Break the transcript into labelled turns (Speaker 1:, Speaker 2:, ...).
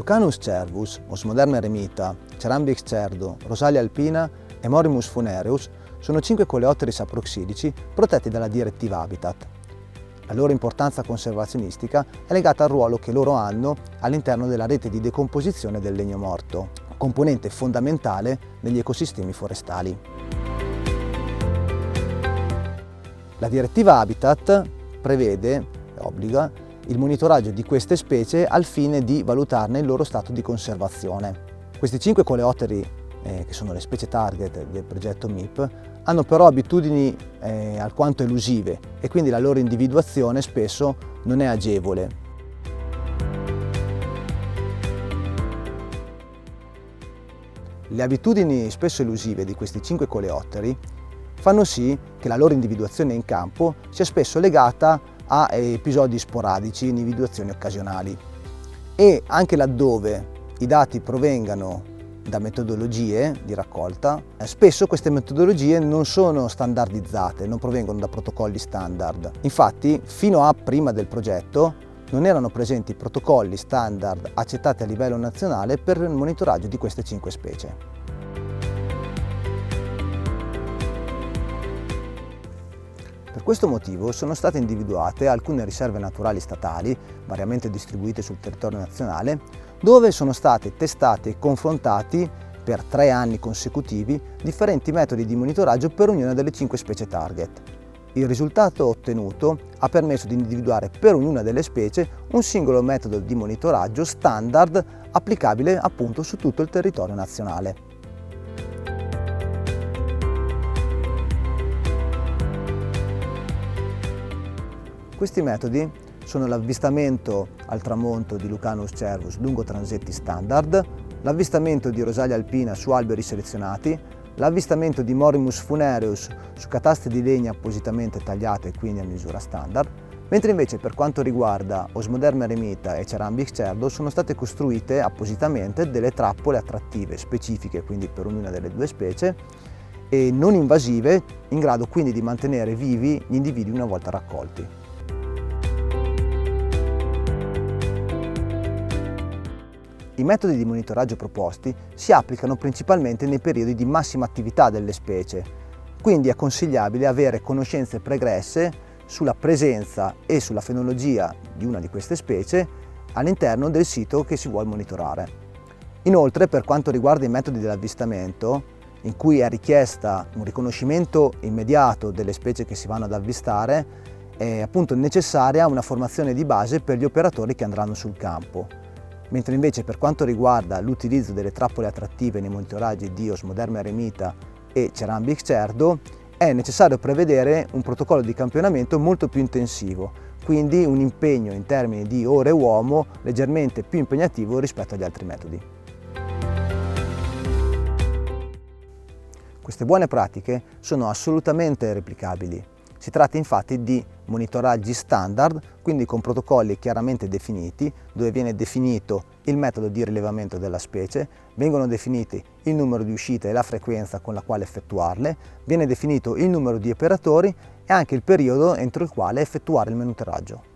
Speaker 1: Lucanus cervus, Osmoderma eremita, Cerambix cerdo, Rosalia alpina e Morimus funereus sono 5 coleotteri saproxidici protetti dalla direttiva Habitat. La loro importanza conservazionistica è legata al ruolo che loro hanno all'interno della rete di decomposizione del legno morto, componente fondamentale negli ecosistemi forestali. La direttiva Habitat prevede e obbliga il monitoraggio di queste specie al fine di valutarne il loro stato di conservazione. Questi 5 coleotteri, che sono le specie target del progetto MIP, hanno però abitudini alquanto elusive e quindi la loro individuazione spesso non è agevole. Le abitudini spesso elusive di questi 5 coleotteri fanno sì che la loro individuazione in campo sia spesso legata a episodi sporadici, individuazioni occasionali, e anche laddove i dati provengano da metodologie di raccolta, spesso queste metodologie non sono standardizzate, non provengono da protocolli standard. Infatti, fino a prima del progetto non erano presenti protocolli standard accettati a livello nazionale per il monitoraggio di queste 5 specie. Per questo motivo sono state individuate alcune riserve naturali statali, variamente distribuite sul territorio nazionale, dove sono stati testati e confrontati per 3 anni consecutivi differenti metodi di monitoraggio per ognuna delle 5 specie target. Il risultato ottenuto ha permesso di individuare per ognuna delle specie un singolo metodo di monitoraggio standard applicabile appunto su tutto il territorio nazionale. Questi metodi sono l'avvistamento al tramonto di Lucanus cervus lungo transetti standard, l'avvistamento di Rosalia alpina su alberi selezionati, l'avvistamento di Morimus funereus su cataste di legna appositamente tagliate e quindi a misura standard, mentre invece per quanto riguarda Osmoderma eremita e Cerambix cerdo sono state costruite appositamente delle trappole attrattive specifiche, quindi per ognuna delle 2 specie, e non invasive, in grado quindi di mantenere vivi gli individui una volta raccolti. I metodi di monitoraggio proposti si applicano principalmente nei periodi di massima attività delle specie, quindi è consigliabile avere conoscenze pregresse sulla presenza e sulla fenologia di una di queste specie all'interno del sito che si vuole monitorare. Inoltre, per quanto riguarda i metodi dell'avvistamento, in cui è richiesta un riconoscimento immediato delle specie che si vanno ad avvistare, è appunto necessaria una formazione di base per gli operatori che andranno sul campo. Mentre invece per quanto riguarda l'utilizzo delle trappole attrattive nei monitoraggi di Osmoderma eremita e Cerambix cerdo, è necessario prevedere un protocollo di campionamento molto più intensivo, quindi un impegno in termini di ore uomo leggermente più impegnativo rispetto agli altri metodi. Queste buone pratiche sono assolutamente replicabili. Si tratta infatti di monitoraggi standard, quindi con protocolli chiaramente definiti, dove viene definito il metodo di rilevamento della specie, vengono definiti il numero di uscite e la frequenza con la quale effettuarle, viene definito il numero di operatori e anche il periodo entro il quale effettuare il monitoraggio.